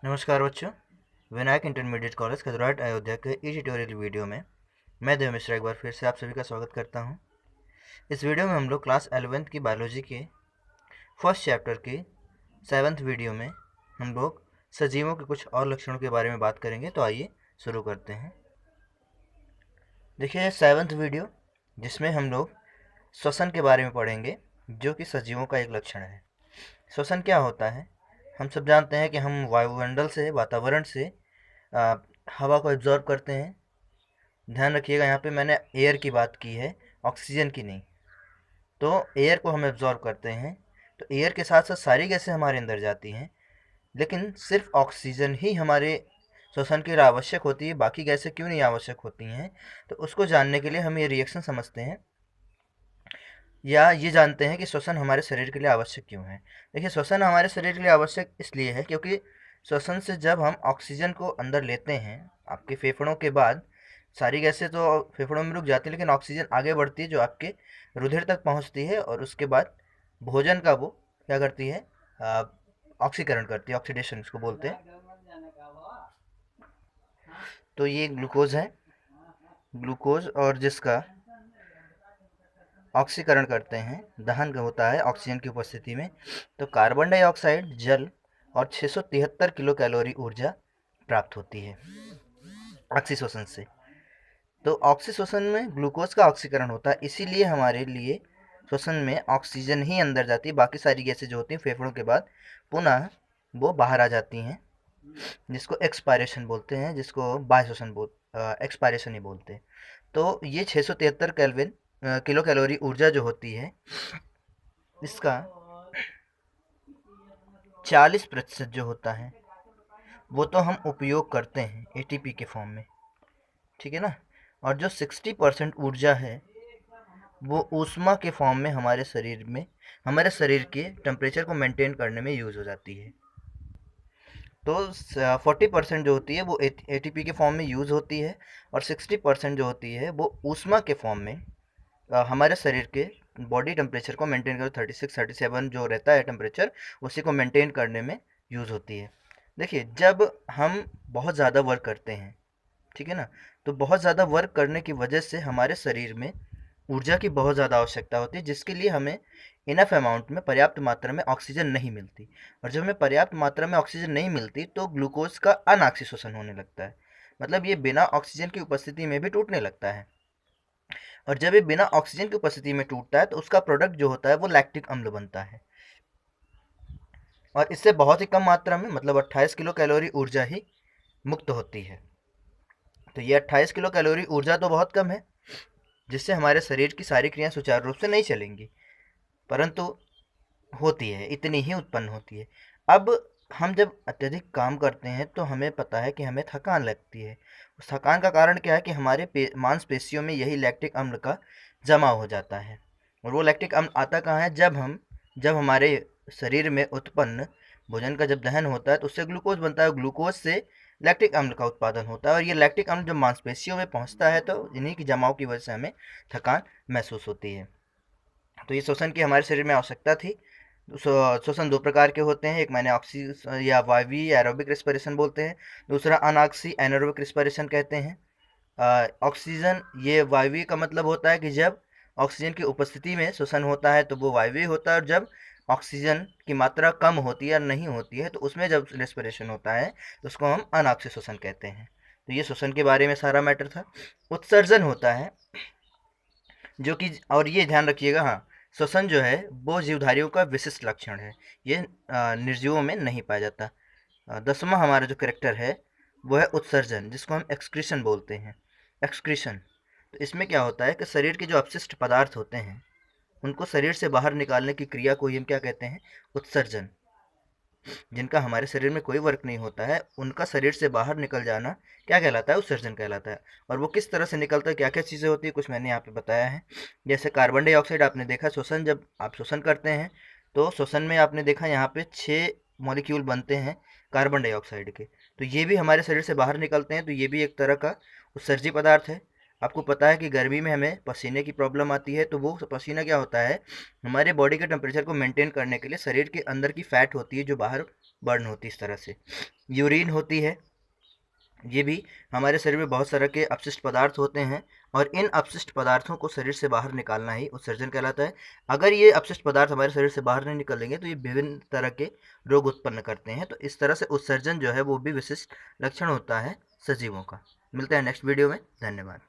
नमस्कार बच्चों। Vinayak intermediate college खजुराहोट Ayodhya के ई ट्यूटोरियल वीडियो में मैं देव मिश्रा एक बार फिर से आप सभी का स्वागत करता हूं। इस वीडियो में हम लोग क्लास 11th की बायोलॉजी के फर्स्ट चैप्टर की 7th वीडियो में हम लोग सजीवों के कुछ और लक्षणों के बारे में बात करेंगे। तो आइए शुरू करते हैं। देखिए 7th वीडियो जिसमें हम लोग श्वसन के बारे में पढ़ेंगे, जो कि सजीवों का एक लक्षण है। श्वसन क्या होता है? हम सब जानते हैं कि हम वायुमंडल से, वातावरण से हवा को एब्जॉर्ब करते हैं। ध्यान रखिएगा, यहाँ पे मैंने एयर की बात की है, ऑक्सीजन की नहीं। तो एयर को हम एब्जॉर्ब करते हैं, तो एयर के साथ साथ सारी गैसें हमारे अंदर जाती हैं, लेकिन सिर्फ ऑक्सीजन ही हमारे श्वसन के लिए आवश्यक होती है। बाकी गैसें क्यों नहीं आवश्यक होती हैं, तो उसको जानने के लिए हम ये रिएक्शन समझते हैं, या ये जानते हैं कि श्वसन हमारे शरीर के लिए आवश्यक क्यों है। देखिए, श्वसन हमारे शरीर के लिए आवश्यक इसलिए है क्योंकि श्वसन से जब हम ऑक्सीजन को अंदर लेते हैं, आपके फेफड़ों के बाद सारी गैसें तो फेफड़ों में रुक जाती है, लेकिन ऑक्सीजन आगे बढ़ती है जो आपके रुधिर तक पहुंचती है, और उसके बाद भोजन का वो क्या करती है, ऑक्सीकरण करती है, ऑक्सीडेशन इसको बोलते हैं। तो ये ग्लूकोज है, ग्लूकोज, और जिसका ऑक्सीकरण करते हैं, दहन होता है ऑक्सीजन की उपस्थिति में। तो कार्बन डाइऑक्साइड, जल और 673 किलो कैलोरी ऊर्जा प्राप्त होती है ऑक्सीश्वसन से। तो ऑक्सीश्वसन में ग्लूकोज का ऑक्सीकरण होता है, इसीलिए हमारे लिए श्वसन में ऑक्सीजन ही अंदर जाती है। बाकी सारी गैसें जो होती हैं फेफड़ों के बाद पुनः वो बाहर आ जाती हैं, जिसको एक्सपायरेशन बोलते हैं, जिसको बाह्य श्वसन एक्सपायरेशन ही बोलते हैं। तो ये 673 केल्विन किलो कैलोरी ऊर्जा जो होती है, इसका 40% जो होता है वो तो हम उपयोग करते हैं एटीपी के फॉर्म में, ठीक है ना। और जो 60% ऊर्जा है वो ऊष्मा के फॉर्म में हमारे शरीर में, हमारे शरीर के टेम्परेचर को मेंटेन करने में यूज़ हो जाती है। तो 40% जो होती है वो एटीपी के फॉर्म में यूज़ होती है, और 60% जो होती है वो ऊष्मा के फॉर्म में हमारे शरीर के बॉडी टेम्परेचर को मेंटेन कर 36-37 जो रहता है टेम्परेचर, उसी को मेंटेन करने में यूज़ होती है। देखिए, जब हम बहुत ज़्यादा वर्क करते हैं, ठीक है ना, तो बहुत ज़्यादा वर्क करने की वजह से हमारे शरीर में ऊर्जा की बहुत ज़्यादा आवश्यकता होती है, जिसके लिए हमें इनफ अमाउंट में, पर्याप्त मात्रा में ऑक्सीजन नहीं मिलती। और जब हमें पर्याप्त मात्रा में ऑक्सीजन नहीं मिलती तो ग्लूकोज का अनाक्सीश्वसन होने लगता है, मतलब ये बिना ऑक्सीजन की उपस्थिति में भी टूटने लगता है। और जब ये बिना ऑक्सीजन की उपस्थिति में टूटता है तो उसका प्रोडक्ट जो होता है वो लैक्टिक अम्ल बनता है, और इससे बहुत ही कम मात्रा में, मतलब 28 किलो कैलोरी ऊर्जा ही मुक्त होती है। तो ये 28 किलो कैलोरी ऊर्जा तो बहुत कम है, जिससे हमारे शरीर की सारी क्रियाएं सुचारू रूप से नहीं चलेंगी, परंतु होती है, इतनी ही उत्पन्न होती है। अब हम जब अत्यधिक काम करते हैं तो हमें पता है कि हमें थकान लगती है। उस थकान का कारण क्या है कि हमारे मांसपेशियों में यही लैक्टिक अम्ल का जमा हो जाता है। और वो लैक्टिक अम्ल आता कहाँ है? जब हमारे शरीर में उत्पन्न भोजन का जब दहन होता है तो उससे ग्लूकोज बनता है, ग्लूकोज से लैक्टिक अम्ल का उत्पादन होता है, और ये लैक्टिक अम्ल जब मांसपेशियों में पहुंचता है तो इन्हीं की जमाव की वजह से हमें थकान महसूस होती है। तो ये श्वसन की हमारे शरीर में आवश्यकता थी। श्वसन दो प्रकार के होते हैं, एक मैंने ऑक्सी या वायवीय एरोबिक रेस्पिरेशन बोलते हैं, दूसरा अनऑक्सी एनारोबिक रेस्पिरेशन कहते हैं। ऑक्सीजन, ये वायवीय का मतलब होता है कि जब ऑक्सीजन की उपस्थिति में श्वसन होता है तो वो वायवीय होता है, और जब ऑक्सीजन की मात्रा कम होती है या नहीं होती है तो उसमें जब रेस्पिरेशन होता है तो उसको हम अनऑक्सी श्वसन कहते हैं। तो ये श्वसन के बारे में सारा मैटर था। उत्सर्जन होता है जो कि, और ये ध्यान रखिएगा, हाँ, श्वसन जो है वो जीवधारियों का विशिष्ट लक्षण है, ये निर्जीवों में नहीं पाया जाता। 10वां हमारा जो करेक्टर है वो है उत्सर्जन, जिसको हम एक्सक्रीशन बोलते हैं। एक्सक्रीशन, तो इसमें क्या होता है कि शरीर के जो अपशिष्ट पदार्थ होते हैं उनको शरीर से बाहर निकालने की क्रिया को ही हम क्या कहते हैं? उत्सर्जन। जिनका हमारे शरीर में कोई वर्क नहीं होता है, उनका शरीर से बाहर निकल जाना क्या कहलाता है? उत्सर्जन कहलाता है। और वो किस तरह से निकलता है, क्या क्या चीज़ें होती है, कुछ मैंने यहाँ पे बताया है। जैसे कार्बन डाइऑक्साइड आपने देखा, श्वसन, जब आप श्वसन करते हैं तो श्वसन में आपने देखा यहाँ पे 6 मॉलिक्यूल बनते हैं कार्बन डाइऑक्साइड के, तो ये भी हमारे शरीर से बाहर निकलते हैं, तो ये भी एक तरह का उत्सर्जी पदार्थ है। आपको पता है कि गर्मी में हमें पसीने की प्रॉब्लम आती है, तो वो पसीना क्या होता है? हमारे बॉडी के टेम्परेचर को मेंटेन करने के लिए शरीर के अंदर की फैट होती है जो बाहर बर्न होती है इस तरह से। यूरिन होती है, ये भी हमारे शरीर में बहुत सारे के अपशिष्ट पदार्थ होते हैं, और इन अपशिष्ट पदार्थों को शरीर से बाहर निकालना ही उत्सर्जन कहलाता है। अगर ये अपशिष्ट पदार्थ हमारे शरीर से बाहर नहीं निकलेंगे तो ये विभिन्न तरह के रोग उत्पन्न करते हैं। तो इस तरह से उत्सर्जन जो है वो भी विशिष्ट लक्षण होता है सजीवों का। मिलते हैं नेक्स्ट वीडियो में। धन्यवाद।